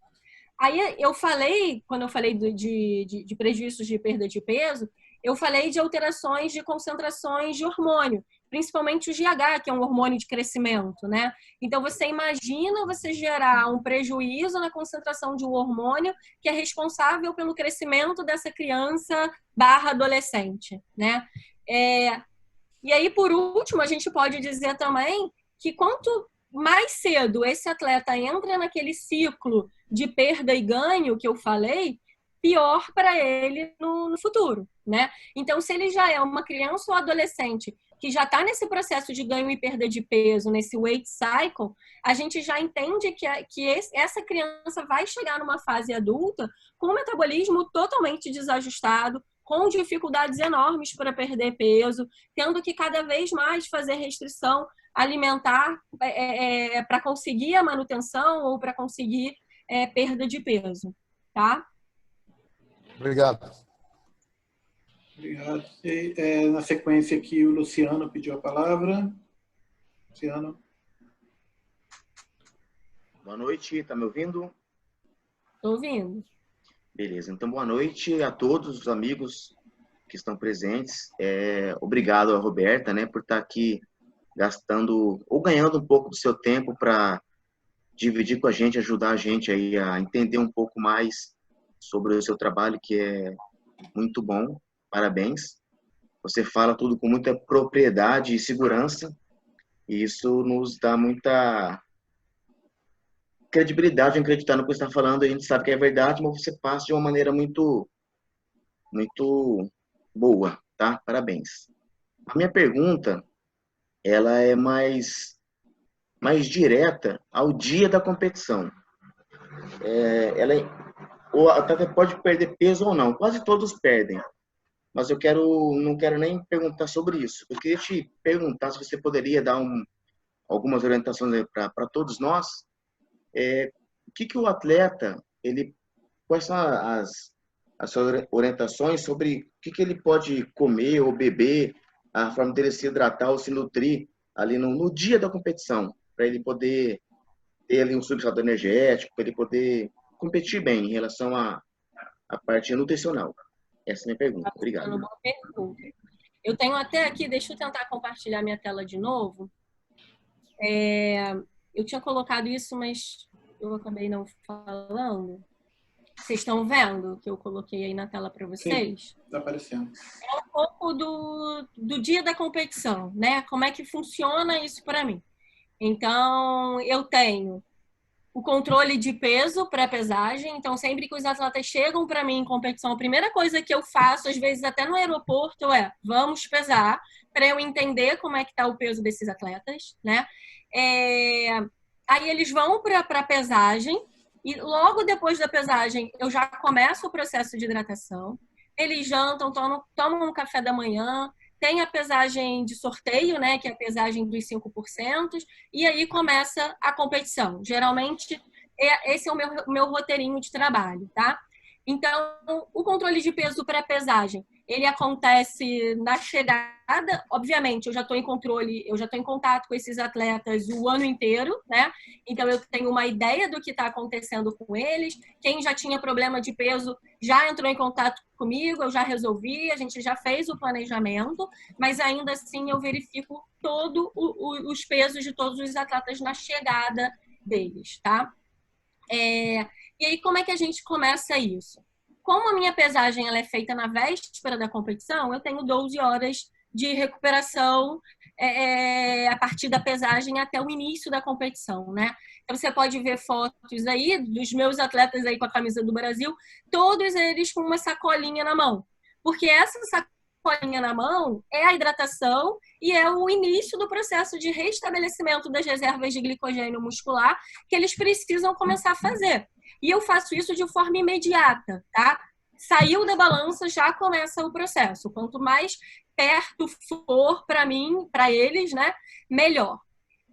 Speaker 4: Aí eu falei, quando eu falei de prejuízos de perda de peso, eu falei de alterações de concentrações de hormônio, principalmente o GH, que é um hormônio de crescimento, né? Então, você imagina você gerar um prejuízo na concentração de um hormônio que é responsável pelo crescimento dessa criança / adolescente, né? E aí, por último, a gente pode dizer também que quanto mais cedo esse atleta entra naquele ciclo de perda e ganho que eu falei, pior para ele no futuro, né? Então, se ele já é uma criança ou adolescente que já está nesse processo de ganho e perda de peso, nesse weight cycle, a gente já entende que essa criança vai chegar numa fase adulta com o metabolismo totalmente desajustado, com dificuldades enormes para perder peso, tendo que cada vez mais fazer restrição alimentar para conseguir a manutenção ou para conseguir perda de peso, tá?
Speaker 6: Obrigado.
Speaker 3: Obrigado. E, na sequência aqui, o Luciano pediu a palavra. Luciano.
Speaker 7: Boa noite, está me ouvindo?
Speaker 4: Estou ouvindo.
Speaker 7: Beleza, então boa noite a todos os amigos que estão presentes. Obrigado a Roberta, né, por estar aqui gastando ou ganhando um pouco do seu tempo para dividir com a gente, ajudar a gente aí a entender um pouco mais sobre o seu trabalho, que é muito bom. Parabéns. Você fala tudo com muita propriedade e segurança, e isso nos dá muita credibilidade em acreditar no que você está falando. A gente sabe que é verdade, mas você passa de uma maneira muito boa, tá? Parabéns. A minha pergunta, ela é mais direta ao dia da competição. O atleta pode perder peso ou não, quase todos perdem, mas eu não quero nem perguntar sobre isso. Eu queria te perguntar se você poderia dar algumas orientações para todos nós. O que o atleta, quais são as suas orientações sobre o que ele pode comer ou beber, a forma dele se hidratar ou se nutrir ali no dia da competição, para ele poder ter ali um substrato energético, para ele poder competir bem em relação à parte nutricional. Essa é a minha pergunta. Obrigado.
Speaker 4: Uma boa pergunta. Eu tenho até aqui, deixa eu tentar compartilhar minha tela de novo. Eu tinha colocado isso, mas eu acabei não falando. Vocês estão vendo que eu coloquei aí na tela para vocês?
Speaker 3: Está aparecendo.
Speaker 4: É um pouco do dia da competição, né? Como é que funciona isso para mim? Então, eu tenho o controle de peso pré-pesagem. Então, sempre que os atletas chegam para mim em competição, a primeira coisa que eu faço, às vezes até no aeroporto, vamos pesar, para eu entender como é que está o peso desses atletas, né? Aí eles vão para a pesagem e logo depois da pesagem eu já começo o processo de hidratação. Eles jantam, tomam um café da manhã, tem a pesagem de sorteio, né, que é a pesagem dos 5%, e aí começa a competição. Geralmente, esse é o meu roteirinho de trabalho, tá? Então, o controle de peso pré-pesagem, ele acontece na chegada. Obviamente, eu já estou em controle, eu já estou em contato com esses atletas o ano inteiro, né? Então, eu tenho uma ideia do que está acontecendo com eles. Quem já tinha problema de peso já entrou em contato comigo, eu já resolvi, a gente já fez o planejamento, mas ainda assim eu verifico todos os pesos de todos os atletas na chegada deles, tá? E aí, como é que a gente começa isso? Como a minha pesagem ela é feita na véspera da competição, eu tenho 12 horas de recuperação a partir da pesagem até o início da competição, né? Então, você pode ver fotos aí dos meus atletas aí com a camisa do Brasil, todos eles com uma sacolinha na mão. Porque essa sacolinha na mão é a hidratação e é o início do processo de restabelecimento das reservas de glicogênio muscular que eles precisam começar a fazer. E eu faço isso de forma imediata, tá? Saiu da balança, já começa o processo. Quanto mais perto for para mim, para eles, né, melhor.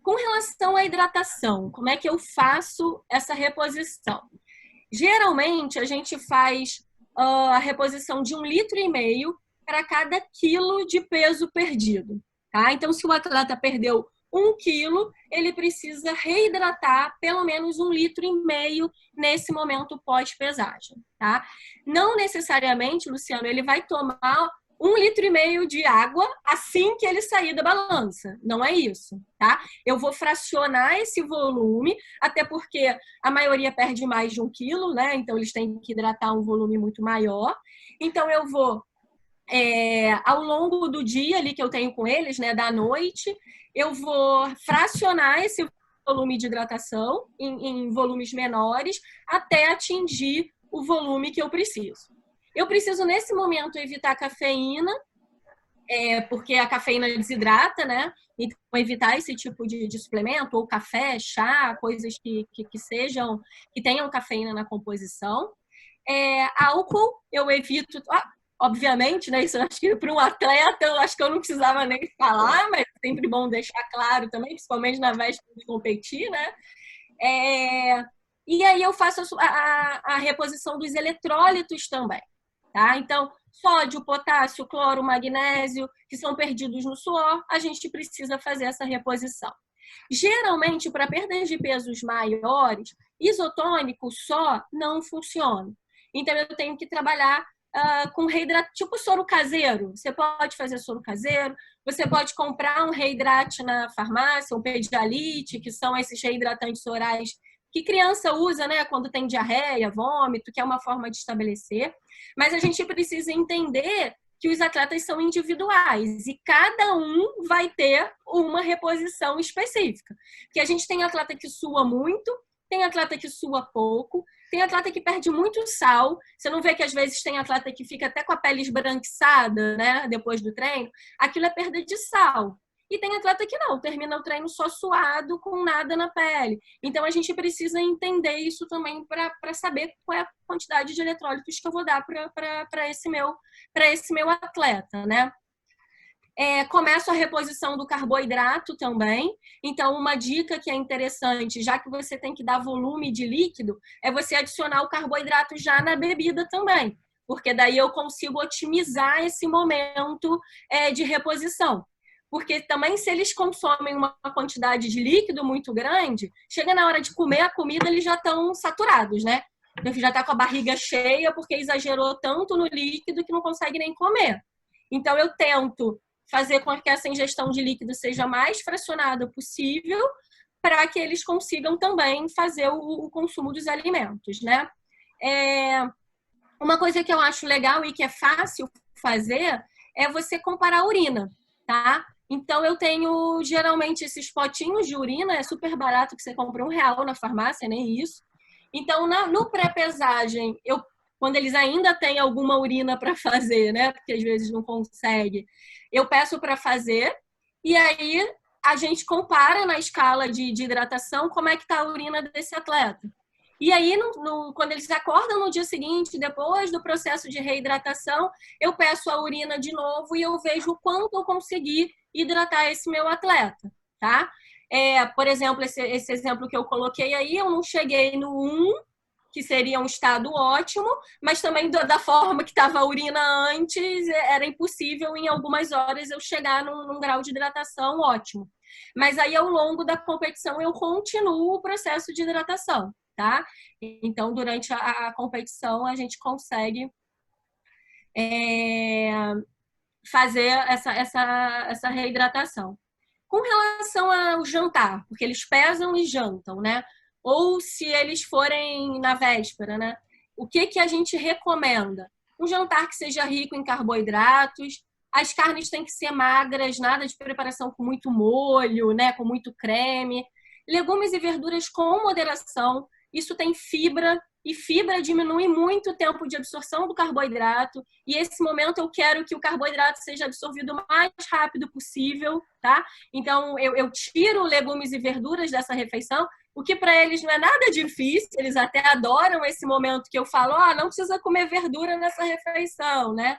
Speaker 4: Com relação à hidratação, como é que eu faço essa reposição? Geralmente, a gente faz a reposição de 1,5 litro para cada quilo de peso perdido. Tá? Então, se o atleta perdeu 1 quilo, ele precisa reidratar pelo menos 1,5 litro nesse momento pós-pesagem. Tá? Não necessariamente, Luciano, ele vai tomar 1,5 litro de água assim que ele sair da balança. Não é isso, tá? Eu vou fracionar esse volume, até porque a maioria perde mais de 1 quilo, né? Então, eles têm que hidratar um volume muito maior. Então, eu vou, ao longo do dia ali que eu tenho com eles, né, da noite, eu vou fracionar esse volume de hidratação em volumes menores até atingir o volume que eu preciso. Eu preciso, nesse momento, evitar cafeína, porque a cafeína desidrata, né? Então, evitar esse tipo de suplemento, ou café, chá, coisas que tenham cafeína na composição. Álcool, eu evito, obviamente, né? Isso eu acho que para um atleta, eu acho que eu não precisava nem falar, mas é sempre bom deixar claro também, principalmente na véspera de competir, né? E aí eu faço a reposição dos eletrólitos também. Tá? Então, sódio, potássio, cloro, magnésio, que são perdidos no suor, a gente precisa fazer essa reposição. Geralmente, para perdas de pesos maiores, isotônico só não funciona. Então, eu tenho que trabalhar com reidrato, tipo soro caseiro. Você pode fazer soro caseiro, você pode comprar um reidrate na farmácia, um Pedialite, que são esses reidratantes orais que criança usa, né, quando tem diarreia, vômito, que é uma forma de estabelecer. Mas a gente precisa entender que os atletas são individuais e cada um vai ter uma reposição específica. Porque a gente tem atleta que sua muito, tem atleta que sua pouco, tem atleta que perde muito sal. Você não vê que às vezes tem atleta que fica até com a pele esbranquiçada, né, depois do treino? Aquilo é perda de sal. E tem atleta que não, termina o treino só suado, com nada na pele. Então, a gente precisa entender isso também para saber qual é a quantidade de eletrólitos que eu vou dar para esse meu atleta, né? Começo a reposição do carboidrato também. Então, uma dica que é interessante, já que você tem que dar volume de líquido, é você adicionar o carboidrato já na bebida também. Porque daí eu consigo otimizar esse momento de reposição. Porque também, se eles consomem uma quantidade de líquido muito grande, chega na hora de comer a comida, eles já estão saturados, né? Já está com a barriga cheia porque exagerou tanto no líquido que não consegue nem comer. Então, eu tento fazer com que essa ingestão de líquido seja mais fracionada possível para que eles consigam também fazer o consumo dos alimentos, né? Uma coisa que eu acho legal e que é fácil fazer é você comparar a urina, tá? Então, eu tenho, geralmente, esses potinhos de urina, é super barato, que você compra R$1 na farmácia, nem isso. Então, no pré-pesagem, quando eles ainda têm alguma urina para fazer, né? Porque às vezes não consegue, eu peço para fazer, e aí a gente compara na escala de hidratação como é que está a urina desse atleta. E aí, quando eles acordam no dia seguinte, depois do processo de reidratação, eu peço a urina de novo e eu vejo o quanto eu consegui hidratar esse meu atleta, tá? Por exemplo, esse exemplo que eu coloquei aí, eu não cheguei no 1, que seria um estado ótimo, mas também da forma que estava a urina antes, era impossível em algumas horas eu chegar num grau de hidratação ótimo. Mas aí, ao longo da competição, eu continuo o processo de hidratação, tá? Então, durante a competição, a gente consegue fazer essa reidratação. Com relação ao jantar, porque eles pesam e jantam, né? Ou se eles forem na véspera, né? O que a gente recomenda? Um jantar que seja rico em carboidratos, as carnes têm que ser magras, nada de preparação com muito molho, né? Com muito creme. Legumes e verduras com moderação. Isso tem fibra, e fibra diminui muito o tempo de absorção do carboidrato, e esse momento eu quero que o carboidrato seja absorvido o mais rápido possível, tá? Então, eu tiro legumes e verduras dessa refeição, o que para eles não é nada difícil, eles até adoram esse momento que eu falo, não precisa comer verdura nessa refeição, né?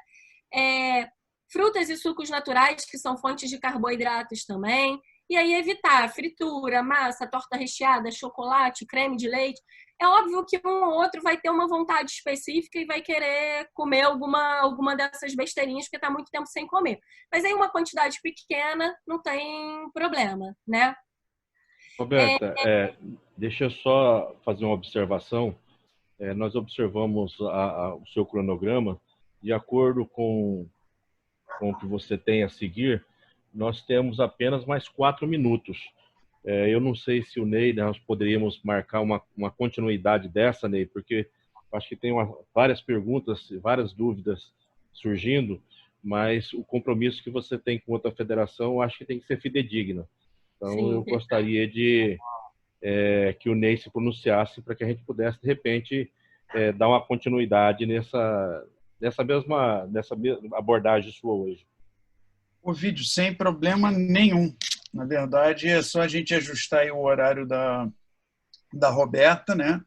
Speaker 4: Frutas e sucos naturais, que são fontes de carboidratos também. E aí evitar fritura, massa, torta recheada, chocolate, creme de leite. É óbvio que um ou outro vai ter uma vontade específica e vai querer comer alguma dessas besteirinhas porque está muito tempo sem comer. Mas aí uma quantidade pequena não tem problema, né?
Speaker 1: Roberta, deixa eu só fazer uma observação. Nós observamos o seu cronograma. De acordo com o que você tem a seguir, nós temos apenas mais 4 minutos. Eu não sei se o Ney, nós poderíamos marcar uma continuidade dessa, Ney, porque acho que tem várias perguntas, várias dúvidas surgindo, mas o compromisso que você tem com outra federação, eu acho que tem que ser fidedigno. Então,
Speaker 4: Sim,
Speaker 1: eu gostaria de que o Ney se pronunciasse para que a gente pudesse, de repente, dar uma continuidade nessa mesma abordagem sua hoje.
Speaker 2: O vídeo sem problema nenhum. Na verdade, é só a gente ajustar aí o horário da Roberta, né?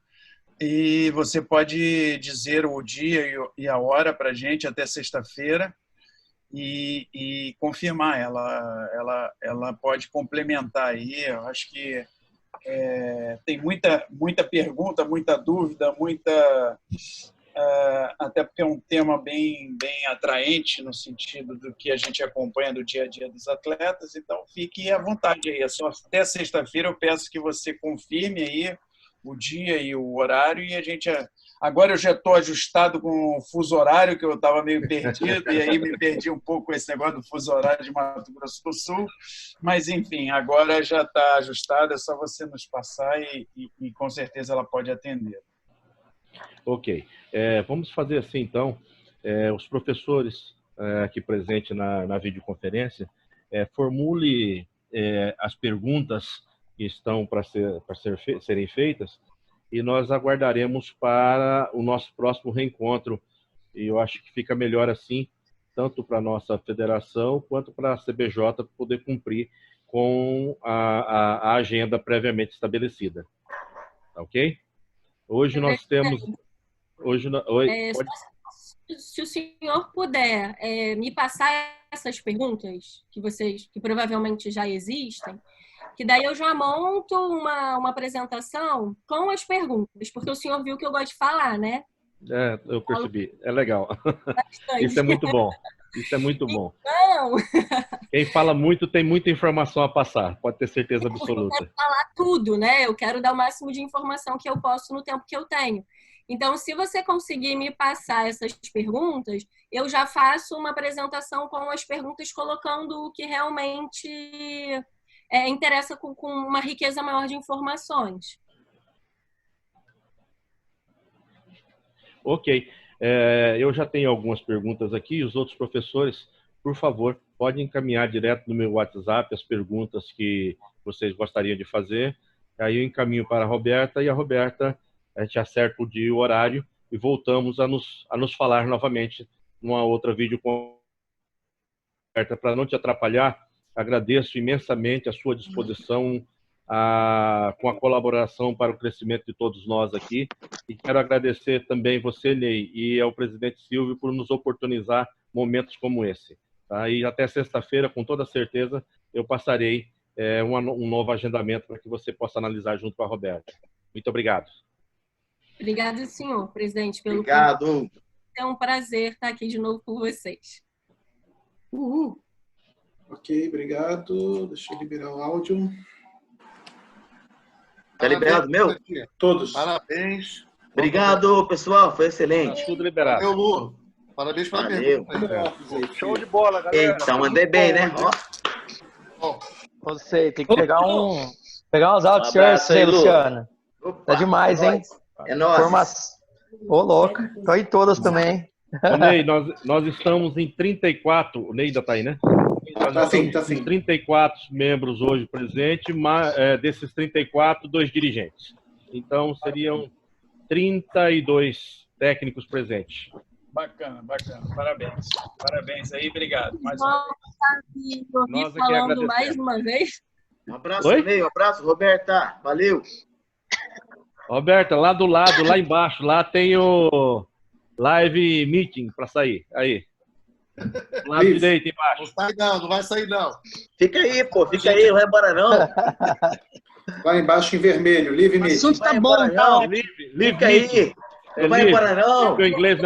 Speaker 2: E você pode dizer o dia e a hora para a gente até sexta-feira e confirmar. Ela pode complementar aí. Eu acho que tem muita pergunta, muita dúvida, até porque é um tema bem atraente no sentido do que a gente acompanha do dia a dia dos atletas, então fique à vontade aí. Só até sexta-feira eu peço que você confirme aí o dia e o horário e a gente... Agora eu já estou ajustado com o fuso horário, que eu estava meio perdido, e aí me perdi um pouco com esse negócio do fuso horário de Mato Grosso do Sul, mas enfim, agora já está ajustado, é só você nos passar e com certeza ela pode atender.
Speaker 1: Ok. Vamos fazer assim, então. Os professores aqui presentes na videoconferência, formule as perguntas que estão para serem feitas e nós aguardaremos para o nosso próximo reencontro. E eu acho que fica melhor assim, tanto para a nossa federação quanto para a CBJ poder cumprir com a agenda previamente estabelecida. Ok? Hoje nós temos...
Speaker 4: Se o senhor puder me passar essas perguntas que provavelmente já existem, que daí eu já monto uma apresentação com as perguntas, porque o senhor viu que eu gosto de falar, né?
Speaker 1: Eu percebi. É legal.
Speaker 4: Bastante.
Speaker 1: Isso é muito bom. Isso é muito bom.
Speaker 4: Então...
Speaker 1: Quem fala muito tem muita informação a passar, pode ter certeza absoluta.
Speaker 4: Eu quero falar tudo, né? Eu quero dar o máximo de informação que eu posso no tempo que eu tenho. Então, se você conseguir me passar essas perguntas, eu já faço uma apresentação com as perguntas, colocando o que realmente interessa com uma riqueza maior de informações.
Speaker 1: Ok. Eu já tenho algumas perguntas aqui. Os outros professores, por favor, podem encaminhar direto no meu WhatsApp as perguntas que vocês gostariam de fazer. Aí eu encaminho para a Roberta e a Roberta... a gente acerta o dia e o horário e voltamos a nos falar novamente numa outra videoconferência. Para não te atrapalhar, agradeço imensamente a sua disposição com a colaboração para o crescimento de todos nós aqui. E quero agradecer também você, Ney, e ao presidente Silvio por nos oportunizar momentos como esse. Tá? E até sexta-feira, com toda certeza, eu passarei um novo agendamento para que você possa analisar junto com a Roberta. Muito obrigado.
Speaker 4: Obrigada, senhor presidente, pelo
Speaker 7: Obrigado.
Speaker 4: convite. É um prazer estar aqui de novo com vocês.
Speaker 3: Uhul. Ok, obrigado. Deixa eu liberar o áudio.
Speaker 7: Tá liberado, meu?
Speaker 3: Todos.
Speaker 6: Parabéns.
Speaker 7: Obrigado, pessoal. Foi excelente.
Speaker 1: Tudo liberado.
Speaker 6: Valeu, Lu. Parabéns pela
Speaker 7: Valeu.
Speaker 6: pergunta.
Speaker 8: Show de bola, galera.
Speaker 7: Eita, mandei bem, né?
Speaker 6: Bom,
Speaker 8: Você tem que pegar uns áudios
Speaker 7: abraço aí,
Speaker 8: aí,
Speaker 7: Lu.
Speaker 8: Luciano.
Speaker 7: Opa,
Speaker 8: Tá demais, hein?
Speaker 7: É nóis.
Speaker 8: Ô, louco. Tô aí todas também.
Speaker 1: Ô, Ney, nós estamos em 34, o Ney ainda está aí, né? Nós estamos em 34 membros hoje presentes, mas desses 34, 2 dirigentes. Então, seriam 32 técnicos presentes.
Speaker 2: Bacana. Parabéns. Parabéns aí, obrigado. Mais
Speaker 1: Nós aqui
Speaker 4: falando
Speaker 1: agradecemos.
Speaker 4: mais uma vez.
Speaker 7: Um abraço,
Speaker 1: Oi?
Speaker 7: Ney. Um abraço, Roberta. Valeu.
Speaker 1: Roberta, lá do lado, lá embaixo, lá tem o live meeting para sair. Aí. Lado direito, embaixo.
Speaker 6: não vai sair não.
Speaker 7: Fica aí, pô. Fica aí. Não vai embora, não.
Speaker 3: Lá embaixo em vermelho, Live
Speaker 9: O
Speaker 3: Meeting.
Speaker 9: assunto tá bom, tá ótimo.
Speaker 1: Live
Speaker 7: Fica aí. Não vai embora, não.
Speaker 1: Meu inglês não é